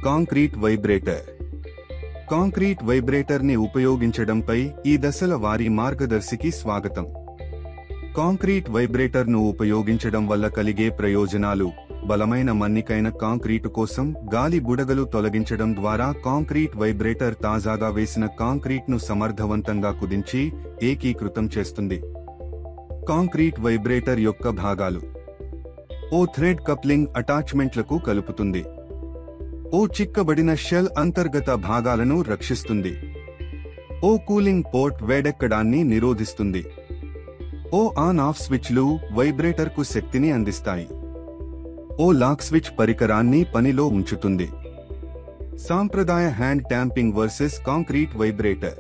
Concrete vibrator. Concrete vibrator ని ఉపయోగించడంపై ఈ దశల వారీ మార్గదర్శికి స్వాగతం. కాంక్రీట్ వైబ్రేటర్ ను ఉపయోగించడం వల్ల కలిగే ప్రయోజనాలు: బలమైన మన్నికైన కాంక్రీటు కోసం గాలి బుడగలు తొలగించడం ద్వారా కాంక్రీట్ వైబ్రేటర్ తాజాగా వేసిన కాంక్రీట్ ను సమర్థవంతంగా కుదించి ఏకీకృతం చేస్తుంది. కాంక్రీట్ వైబ్రేటర్ యొక్క భాగాలు: ఓ థ్రెడ్ కప్లింగ్ అటాచ్మెంట్లకు కలుపుతుంది. ఓ చిక్కబడిన షెల్ అంతర్గత భాగాలను రక్షిస్తుంది. ఓ కూలింగ్ పోర్ట్ వేడెక్కడాన్ని నిరోధిస్తుంది. ఓ ఆన్ ఆఫ్ స్విచ్లు వైబ్రేటర్కు శక్తిని అందిస్తాయి. ఓ లాక్ స్విచ్ పరికరాన్ని పనిలో ఉంచుతుంది. సాంప్రదాయ హ్యాండ్ ట్యాంపింగ్ వర్సెస్ కాంక్రీట్ వైబ్రేటర్.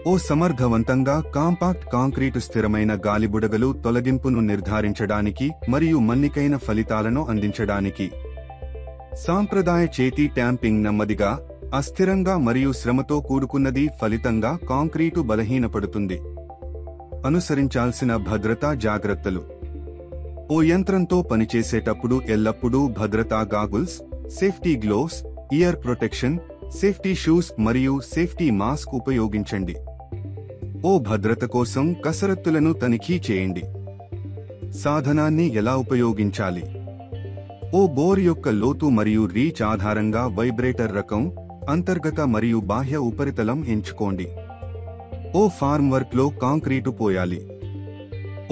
ఓ సమర్థవంతంగా కాంపాక్ట్ కాంక్రీటు స్థిరమైన గాలిబుడగలు తొలగింపును నిర్ధారించడానికి మరియు మన్నికైన ఫలితాలను అందించడానికి. సాంప్రదాయ చేతి ట్యాంపింగ్ నెమ్మదిగా, అస్థిరంగా మరియు శ్రమతో కూడుకున్నది, ఫలితంగా కాంక్రీటు బలహీనపడుతుంది. అనుసరించాల్సిన భద్రతా జాగ్రత్తలు: ఓ యంత్రంతో పనిచేసేటప్పుడు ఎల్లప్పుడూ భద్రతా goggles, safety gloves, year protection, safety shoes మరియు సేఫ్టీ మాస్క్ ఉపయోగించండి. ఓ భద్రత కోసం కసరత్తులను తనిఖీ చేయండి. సాధనాన్ని ఎలా ఉపయోగించాలి? ఓ బోర్ యొక్క లోతు మరియు రీచ్ ఆధారంగా వైబ్రేటర్ రకం, అంతర్గత మరియు బాహ్య ఉపరితలం ఎంచుకోండి. ఓ ఫార్మ్ వర్క్లో కాంక్రీటు పోయాలి.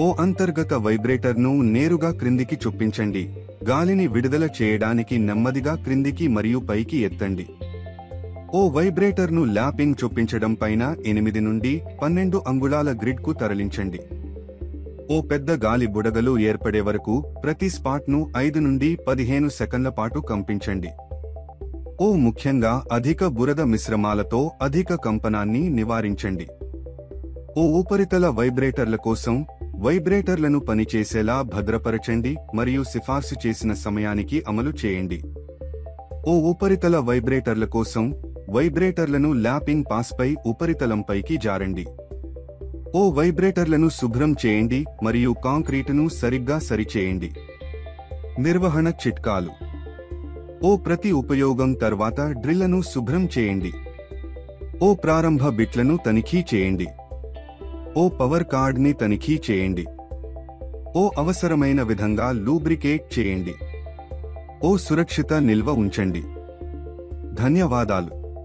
ఓ అంతర్గత వైబ్రేటర్ను నేరుగా క్రిందికి చొప్పించండి. గాలిని విడుదల చేయడానికి నెమ్మదిగా క్రిందికి మరియు పైకి ఎత్తండి. ఓ వైబ్రేటర్ను ల్యాపింగ్ చొప్పించడం పైన 8 నుండి 12 అంగుళాల గ్రిడ్కు తరలించండి. ఓ పెద్ద గాలి బుడగలు ఏర్పడే వరకు ప్రతి స్పాట్ను 5 నుండి 15 సెకన్ల పాటు కంపించండి. ఓ ముఖ్యంగా అధిక బురద మిశ్రమాలతో అధిక కంపనాన్ని నివారించండి. ఓ ఉపరితల వైబ్రేటర్ల కోసం వైబ్రేటర్లను పనిచేసేలా భద్రపరచండి మరియు సిఫార్సు చేసిన సమయానికి అమలు చేయండి. ఓ ఉపరితల వైబ్రేటర్ల కోసం వైబ్రేటర్లను ల్యాపింగ్ పాస్పై ఉపరితలంపైకి జారండి. ఓ వైబ్రేటర్లను శుభ్రం చేయండి మరియు కాంక్రీటును సరిగ్గా సరిచేయండి. నిర్వహణ చిట్కాలు: ఓ ప్రతి ఉపయోగం తర్వాత డ్రిల్లను శుభ్రం చేయండి. ఓ ప్రారంభ బిట్లను తనిఖీ చేయండి. ఓ పవర్ కార్డ్ని తనిఖీ చేయండి. ఓ అవసరమైన విధంగా లూబ్రికేట్ చేయండి. ఓ సురక్షిత నిల్వ ఉంచండి. ధన్యవాదాలు.